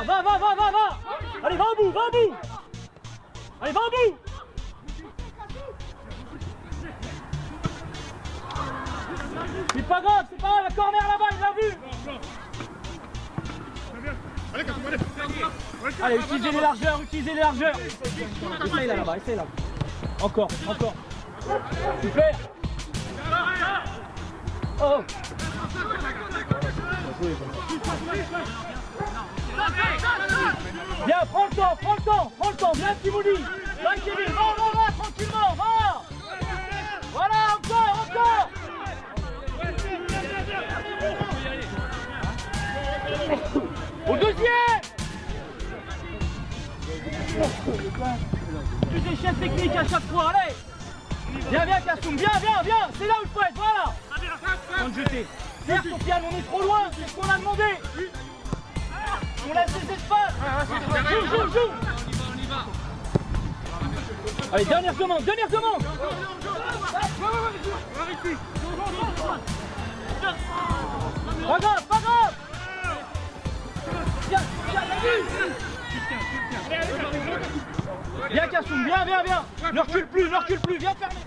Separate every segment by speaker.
Speaker 1: Va. Allez, va au bout. Allez, va au bout. C'est pas grave, la corner là-bas, il l'a vu. Allez, utilisez les largeurs. Essaye là-bas. Encore. Super. Oh. Bien, prends le temps, bien Timouni. Va Kevin, va, tranquillement, va. Voilà, encore. Au deuxième. Tu déchets technique à chaque fois, allez. Viens Kassoum, viens, c'est là où il faut être, voilà. On jeter. Faire Sofiane, on est trop loin, c'est ce qu'on a demandé. On laisse les espaces. Joue. Allez, dernière commande. Pas grave. Viens Kassoum, viens. Ne recule plus, viens fermer.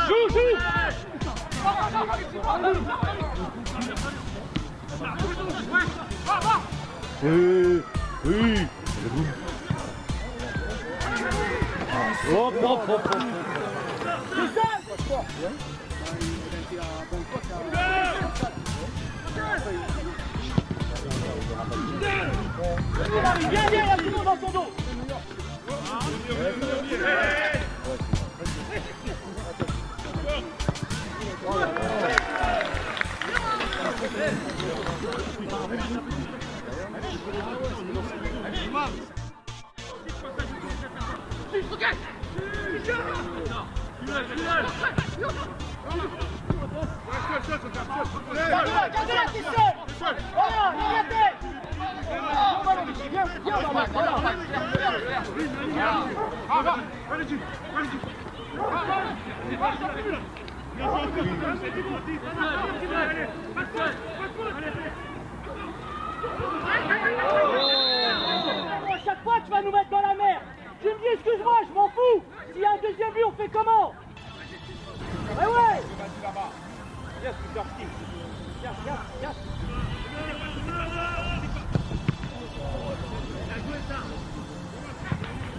Speaker 1: Joue. Oui. Hop. C'est ça. Viens, il y a Simon dans ton dos. Gardez-la, t'es seul. Voilà, il y a tête. Chaque fois tu vas nous mettre dans la merde. Tu me dis excuse-moi, je m'en fous. S'il y a un deuxième but, on fait comment? Ouais.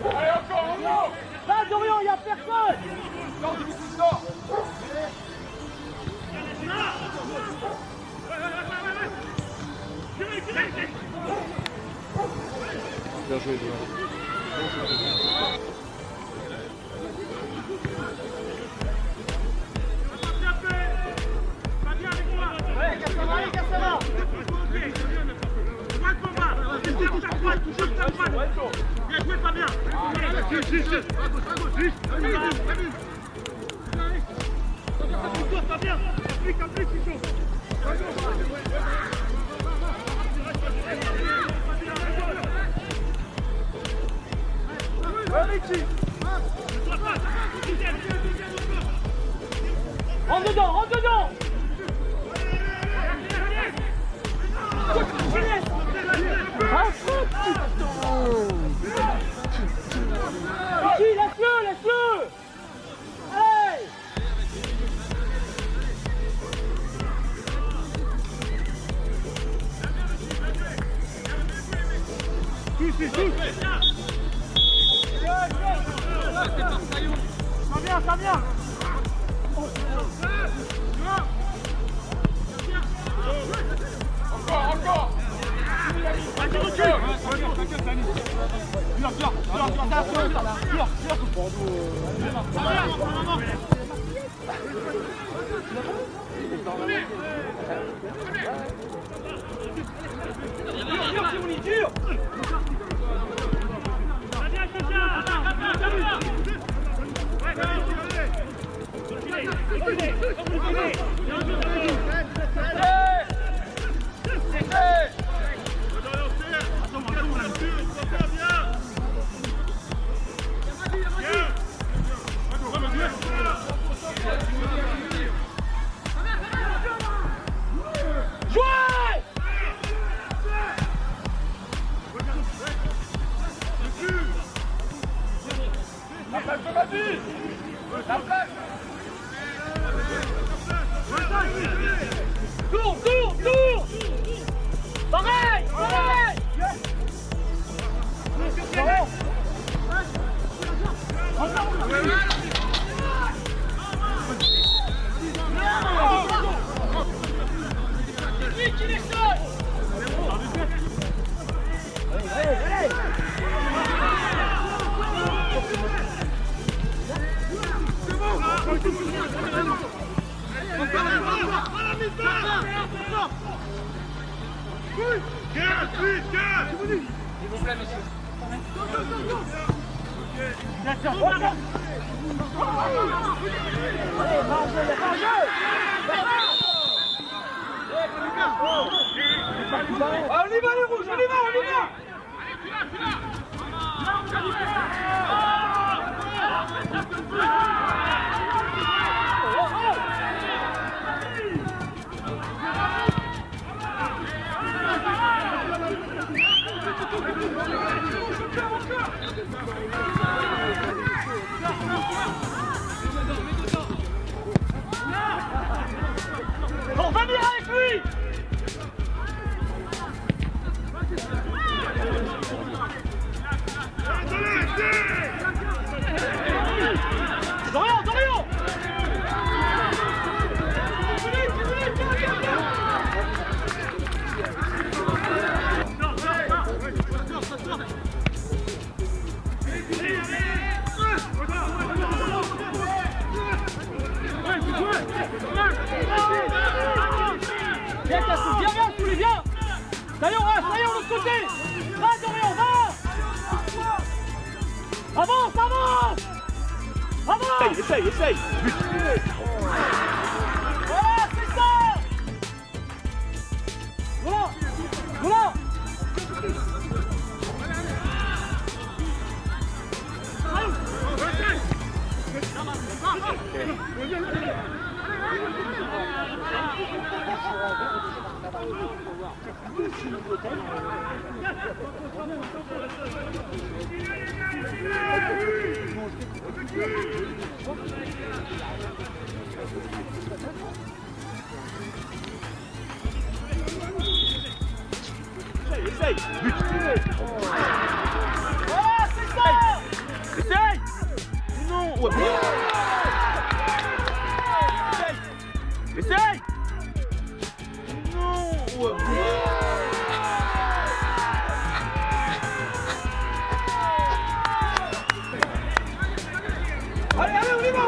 Speaker 2: Allez, encore.
Speaker 1: Va Dorian, il n'y a personne.
Speaker 3: Bien joué, Dorian.
Speaker 2: Bien joué, Fabien.
Speaker 1: Rentre dedans. Laisse-le. Allez. Ça vient.
Speaker 2: Encore.
Speaker 1: Dur. Tourne. Pareil. On y va les rouges, on y va. On va venir avec lui. Dorian. Viens, Cassou, viens, Souli, viens. Ça y est, on reste, de l'autre côté. Va, Dorian, va. Avance. Essaye. Voilà, c'est ça. Voilà. Essaye. Voilà, c'est ça. Essaye. Non. Ouais. Essaye. Non. Ouais. Allez, on y va.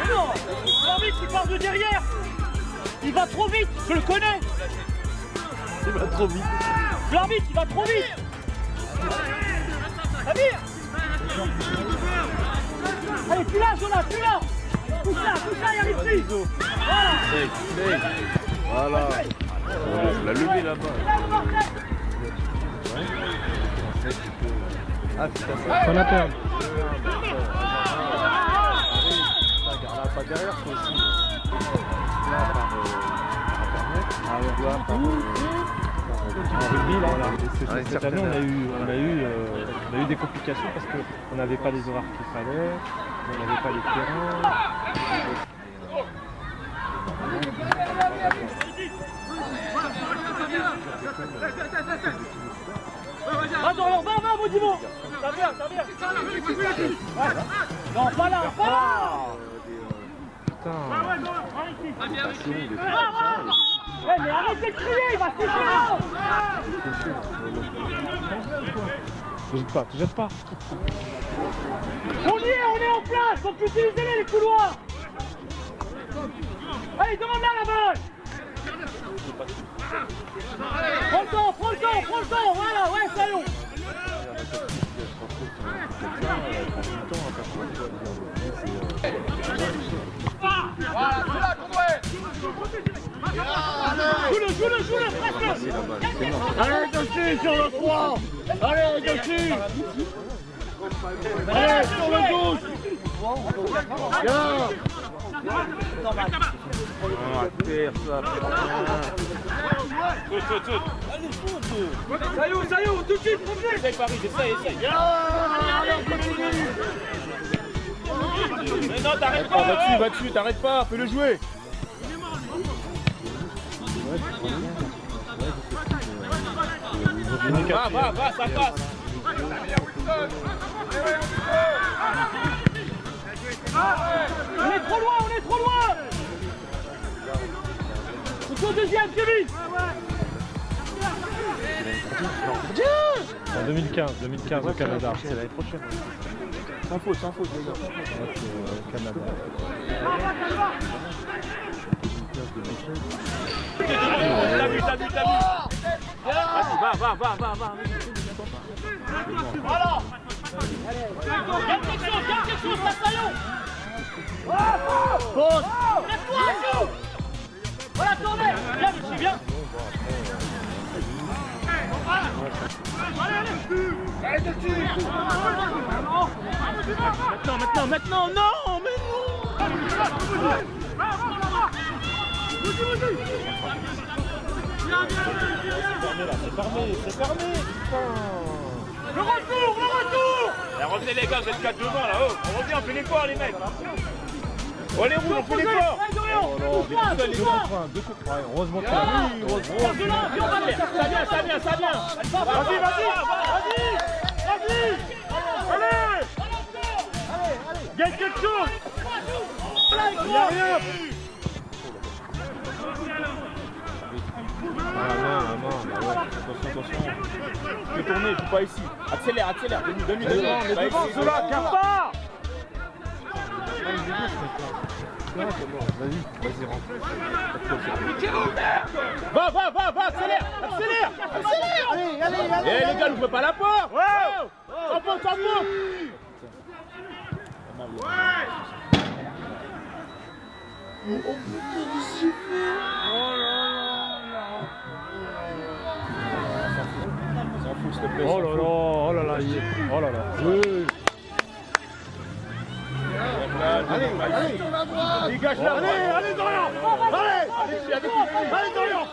Speaker 1: Non, l'arbitre il part de derrière. Il va trop vite, je le connais. Il va trop vite. L'arbitre il va trop vite. Amir. Allez, plus là, Jonas, plus là. Pousse là, il y a les prix.
Speaker 3: Voilà. Je l'ai levé là-bas. Ah putain,
Speaker 4: On a perdu.
Speaker 3: Pas derrière, toi aussi. Là, par
Speaker 4: En rugby, là, cette année, on a eu des complications parce qu'on n'avait pas les horaires qu'il fallait, on n'avait pas les terrains.
Speaker 1: Va Dorian, va, Maudimo. Ça vient. Ouais. Non, pas là.
Speaker 4: Putain.
Speaker 1: Mais arrêtez de crier, il va se sécher là.
Speaker 4: te jette pas.
Speaker 1: On y est, on est en place, donc utilisez-les les couloirs. Allez, demande-la la balle. Prends le temps, voilà, ouais, Sayon. Joue-le, presse-le. Allez, dessus sur le 3. Allez, dessus. Allez, sur le 12. Bien. Salut, tout de suite, revenez. Essaye Paris, essaye. Mais non, t'arrêtes pas.
Speaker 3: Va dessus, t'arrêtes pas, fais-le jouer. Va, ça passe.
Speaker 1: On est trop loin. Il faut deuxième, Kevin.
Speaker 4: En 2015 au Canada.
Speaker 3: C'est l'année prochaine. Sans faute, les gars.
Speaker 4: Canada.
Speaker 3: T'as vu. Vas-y, va.
Speaker 1: Voilà. Garde quelque chose, Sayon. Pause. Lève-toi, joue. Voilà, tournez. Bien. Allez, dessus. Maintenant, non, mais non.
Speaker 3: C'est fermé.
Speaker 1: Le retour.
Speaker 3: Revenez les gars, vous êtes 4 devant là, oh. On revient, on fait l'effort les mecs. Oh les rouges, on fait l'effort.
Speaker 4: Deux coups. Ouais, heureusement que
Speaker 3: Ça vient. Vas-y.
Speaker 1: Allez. Gagne quelque chose.
Speaker 3: Il n'y a rien. Attention. Fais tourner, joue pas ici. Accélère. Demi.
Speaker 1: Devant, ceux-là, garde pas.
Speaker 4: Vas-y, rentre.
Speaker 3: Va, accélère.
Speaker 1: Allez.
Speaker 3: Eh les gars, n'ouvrez pas la porte. Sans faute.
Speaker 4: Oh là là. Oui.
Speaker 3: Allez. Dégage là.
Speaker 1: Allez, Dorian. Allez, Dorian.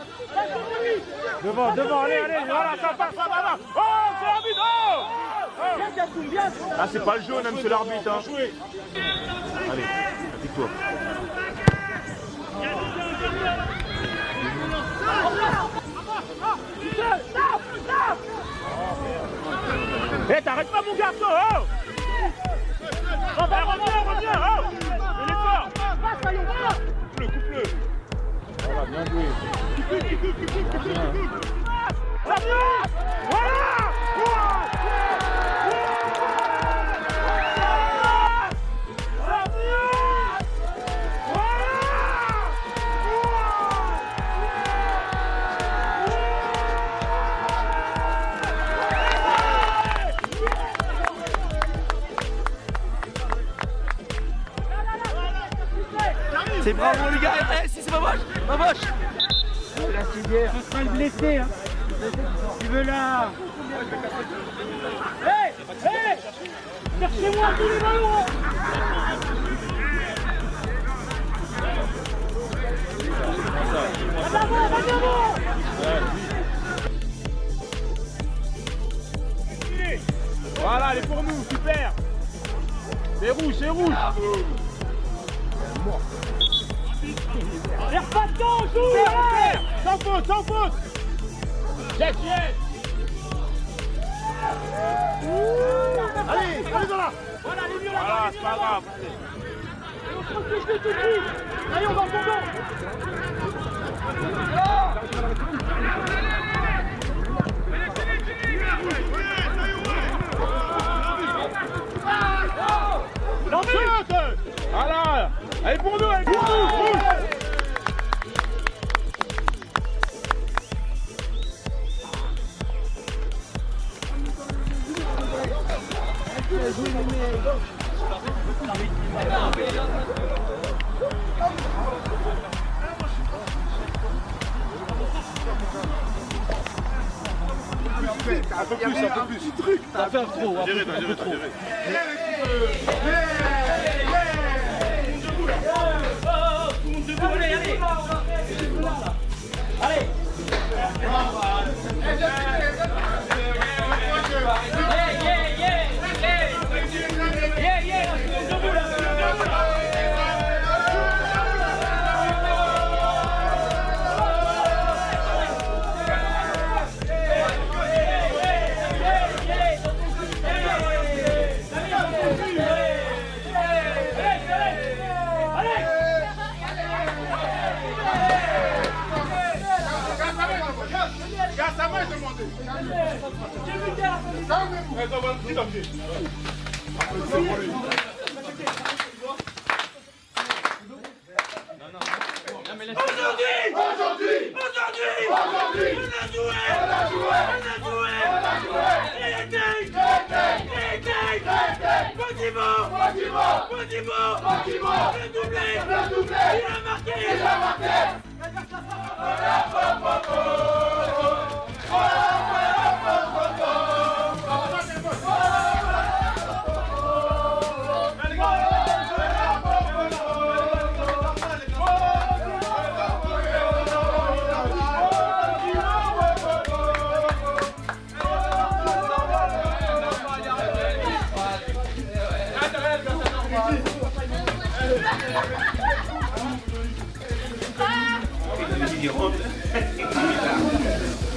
Speaker 4: Devant, allez.
Speaker 3: Voilà, ça passe. Oh, c'est l'arbitre.
Speaker 1: Bien.
Speaker 3: Ah, c'est pas le jaune, même c'est l'arbitre. Hein. Allez, applique-toi.
Speaker 1: Eh, t'arrêtes pas mon garçon, oh. Reviens, oh.
Speaker 3: Fais l'effort. Coupe-le. Voilà, bien joué.
Speaker 1: Ça vient. Voilà.
Speaker 3: C'est bravo les gars. Eh, si c'est pas moche.
Speaker 1: La civière. Ça sera le blessé, hein. Tu veux là. Hey, cherchez-moi tous les ballons. Va devant.
Speaker 3: Voilà, elle est pour nous, super. C'est rouge.
Speaker 1: Perds pas de temps, joue.
Speaker 3: Sans faute. Jette.
Speaker 1: Allez, dans là. Voilà, les mieux là.
Speaker 3: Voilà, c'est pas grave.
Speaker 1: On se retouche tout de suite. Allez, on va au fond.
Speaker 3: Allez pour nous, allez pour nous.
Speaker 2: Un peu plus.
Speaker 1: Ça va faire trop, un peu trop. Allez.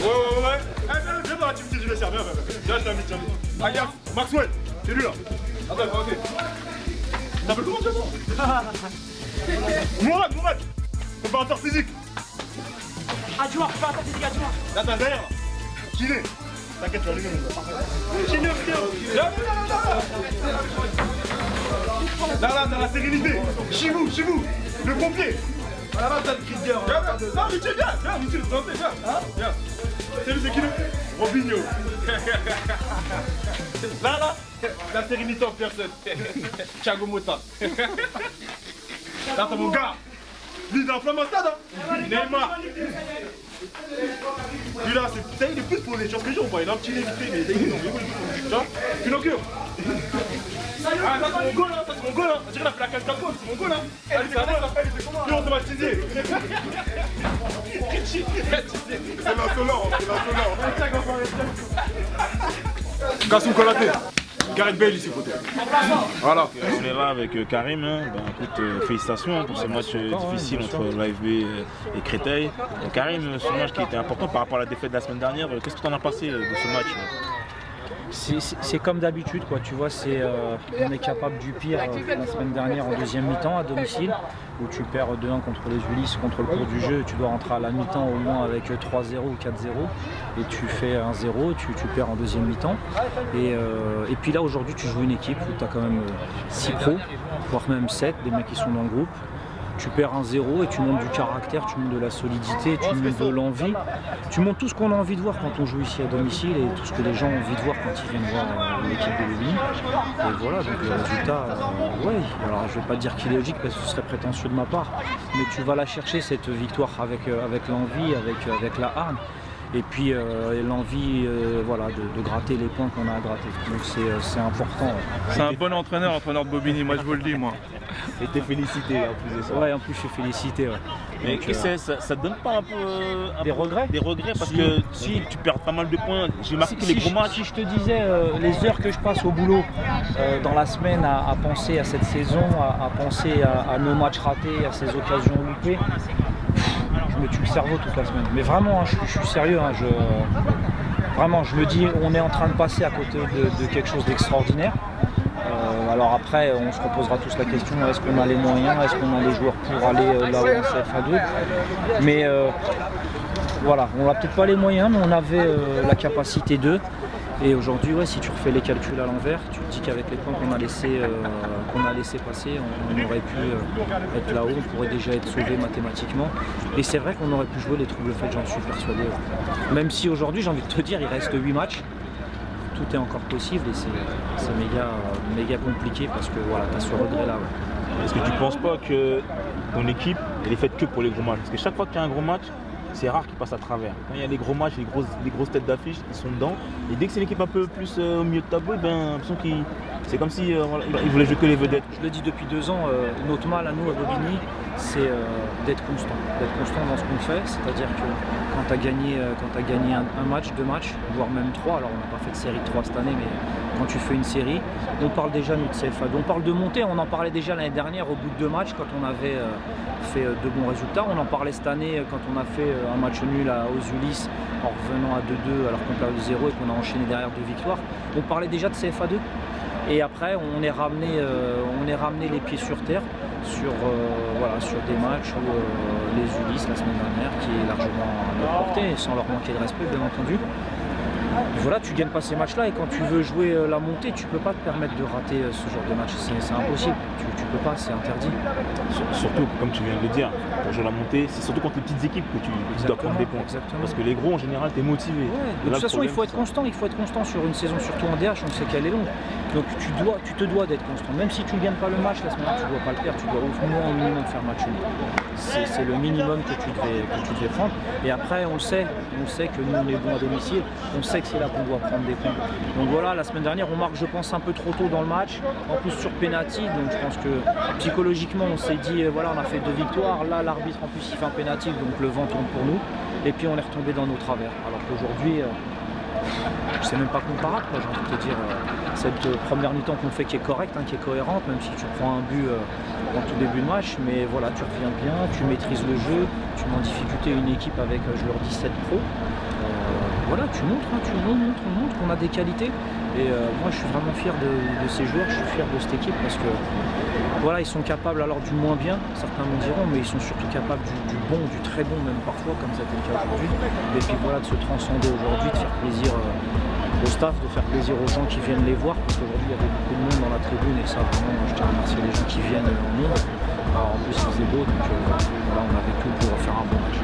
Speaker 3: Ouais. Viens dans la team, je vais servir. Viens, je t'invite. Allez, Maxwell, c'est lui là. Attends, ok. T'appelles comment ça? Mourad, préparateur physique.
Speaker 1: Adjoint, préparateur physique, adjoint.
Speaker 3: Là, t'as derrière là. Kiné. T'inquiète, tu vas allumer le Kiné, viens. Là, dans la sérénité. Chez vous, le pompier. À la base, t'as le cri de guerre. Non, Michel, viens. C'est lui, c'est qui le Robinho. Là, la sérénité en personne. Thiago Motta. Là, t'as mon gars. Lui, il est en flamme en stade, hein. Neymar. Lui, là, il est plus pour les champions. Il a un petit évité, mais il est non. Pinocchio. Ah, ça c'est mon goal, hein. On dirait la plaque à Capone, c'est mon goal, hein. Allez, c'est à moi, là. Plus automatisé. C'est l'insolent, Kassou Kolaté. Gareth Bale ici, photo. Voilà.
Speaker 5: On est là avec Karim. Hein. Ben, écoute, félicitations pour ce match difficile entre l'AFB et Créteil. Karim, ce match qui était important par rapport à la défaite de la semaine dernière, qu'est-ce que tu en as passé de ce match?
Speaker 6: C'est comme d'habitude, quoi. Tu vois, on est capable du pire la semaine dernière en deuxième mi-temps à domicile, où tu perds 2-1 contre les Ulysses, contre le cours du jeu, tu dois rentrer à la mi-temps au moins avec 3-0 ou 4-0, et tu fais 1-0, tu perds en deuxième mi-temps. Et puis là, aujourd'hui, tu joues une équipe où tu as quand même 6 pros, voire même 7, des mecs qui sont dans le groupe. Tu perds 1-0 et tu montes du caractère, tu montes de la solidité, tu montes de l'envie. Tu montes tout ce qu'on a envie de voir quand on joue ici à domicile et tout ce que les gens ont envie de voir quand ils viennent voir l'équipe de Bobigny. Et voilà, donc le résultat, ouais, alors je ne vais pas dire qu'il est logique parce que ce serait prétentieux de ma part, mais tu vas la chercher cette victoire avec l'envie, avec la hargne. Et puis l'envie voilà, de gratter les points qu'on a à gratter. Donc c'est important.
Speaker 4: C'est un bon entraîneur de Bobigny, moi je vous le dis, moi.
Speaker 5: Et t'es félicité en plus de ça.
Speaker 6: Ouais, en plus je suis félicité. Ouais.
Speaker 5: Mais ça te donne pas un peu
Speaker 6: des regrets?
Speaker 5: Des regrets parce que si tu perds pas mal de points. J'ai marqué les gros matchs.
Speaker 6: Si je te disais les heures que je passe au boulot dans la semaine à penser à cette saison, à penser à nos matchs ratés, à ces occasions loupées, je me tue le cerveau toute la semaine. Mais vraiment, hein, je suis sérieux. Hein, vraiment, je me dis, on est en train de passer à côté de quelque chose d'extraordinaire. Alors après, on se reposera tous la question, est-ce qu'on a les moyens, est-ce qu'on a les joueurs pour aller là où on CFA2. Mais voilà, on n'a peut-être pas les moyens, mais on avait la capacité d'eux. Et aujourd'hui, ouais, si tu refais les calculs à l'envers, tu te dis qu'avec les points qu'on a laissé passer, on aurait pu être là-haut, on pourrait déjà être sauvé mathématiquement. Et c'est vrai qu'on aurait pu jouer les troubles faits, j'en suis persuadé. Ouais. Même si aujourd'hui, j'ai envie de te dire, il reste 8 matchs, tout est encore possible et c'est méga compliqué parce que voilà, tu as ce regret-là. Ouais.
Speaker 5: Est-ce que tu ne penses pas que ton équipe elle est faite que pour les gros matchs? Parce que chaque fois qu'il y a un gros match, c'est rare qu'ils passent à travers. Quand il y a les gros matchs, les grosses têtes d'affiche, ils sont dedans. Et dès que c'est une équipe un peu plus au milieu de tableau, ben, l'impression c'est comme si voilà, ils voulaient jouer que les vedettes.
Speaker 6: Je le dis depuis 2 ans, notre mal à nous, à Bobigny, c'est d'être constant. D'être constant dans ce qu'on fait, c'est-à-dire que quand tu as gagné un match, 2 matchs, voire même 3, alors on n'a pas fait de série de 3 cette année, mais quand tu fais une série, on parle déjà nous de CFA. On parle de montée, on en parlait déjà l'année dernière au bout de 2 matchs quand on avait fait de bons résultats. On en parlait cette année quand on a fait un match nul aux Ulysse en revenant à 2-2 alors qu'on perdait 0 et qu'on a enchaîné derrière 2 victoires. On parlait déjà de CFA 2. Et après, on est ramené les pieds sur terre sur des matchs où les Ulysse la semaine dernière, qui est largement à notre portée, sans leur manquer de respect, bien entendu. Voilà, tu gagnes pas ces matchs-là et quand tu veux jouer la montée, tu peux pas te permettre de rater ce genre de match. C'est impossible. Tu peux pas, c'est interdit.
Speaker 5: Surtout, comme tu viens de le dire, pour jouer la montée, c'est surtout contre les petites équipes que tu dois prendre des points.
Speaker 6: Exactement.
Speaker 5: Parce que les gros, en général, tu es motivé.
Speaker 6: Ouais, de toute façon, il faut être constant. Il faut être constant sur une saison, surtout en DH, on sait qu'elle est longue. Donc tu te dois d'être constant. Même si tu ne gagnes pas le match la semaine, tu ne dois pas le faire. Tu dois au minimum faire match nul. C'est le minimum que tu devais prendre. Et après, on le sait que nous, on est bons à domicile. On sait que c'est là qu'on doit prendre des points. Donc voilà, la semaine dernière, on marque, je pense, un peu trop tôt dans le match. En plus sur penalty. Donc je pense que psychologiquement, on s'est dit, voilà, on a fait 2 victoires. Là, l'arbitre, en plus, il fait un penalty. Donc le vent tourne pour nous. Et puis on est retombé dans nos travers. Alors qu'aujourd'hui, c'est même pas comparable, j'ai envie de te dire. Cette première mi-temps qu'on fait qui est correcte, qui est cohérente, même si tu prends un but en tout début de match, mais voilà, tu reviens bien, tu maîtrises le jeu, tu mets en difficulté une équipe avec, je leur dis, 7 pros. Voilà, tu montres, on montre qu'on a des qualités. Et moi, je suis vraiment fier de ces joueurs, je suis fier de cette équipe parce que voilà, ils sont capables alors du moins bien, certains me diront, mais ils sont surtout capables du bon, du très bon même parfois, comme c'était le cas aujourd'hui. Et puis voilà, de se transcender aujourd'hui, de faire plaisir au staff, de faire plaisir aux gens qui viennent les voir, parce qu'aujourd'hui il y avait beaucoup de monde dans la tribune et ça vraiment, je tiens à remercier les gens qui viennent en nombre. Alors, en plus il faisait beau, donc voilà, on avait tout pour faire un bon match.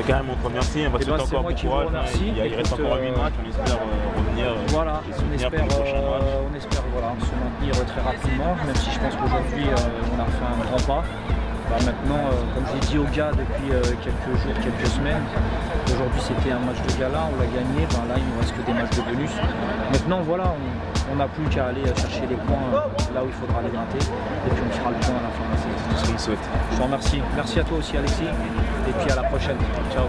Speaker 5: Carrément, on te remercie, on va te souhaiter encore bon courage. Il reste encore 8 matchs, on espère revenir.
Speaker 6: Voilà, on espère voilà, se maintenir très rapidement, même si je pense qu'aujourd'hui on a fait un grand pas. Maintenant, comme je l'ai dit aux gars depuis quelques jours, quelques semaines, aujourd'hui c'était un match de gala, on l'a gagné, là il ne nous reste que des matchs de bonus. Maintenant voilà, on n'a plus qu'à aller chercher les points là où il faudra les gratter, et puis on fera le point à la fin de la saison.
Speaker 5: C'est ce qu'on souhaite.
Speaker 6: Je te remercie. Merci à toi aussi Alexis, et puis à la prochaine. Ciao.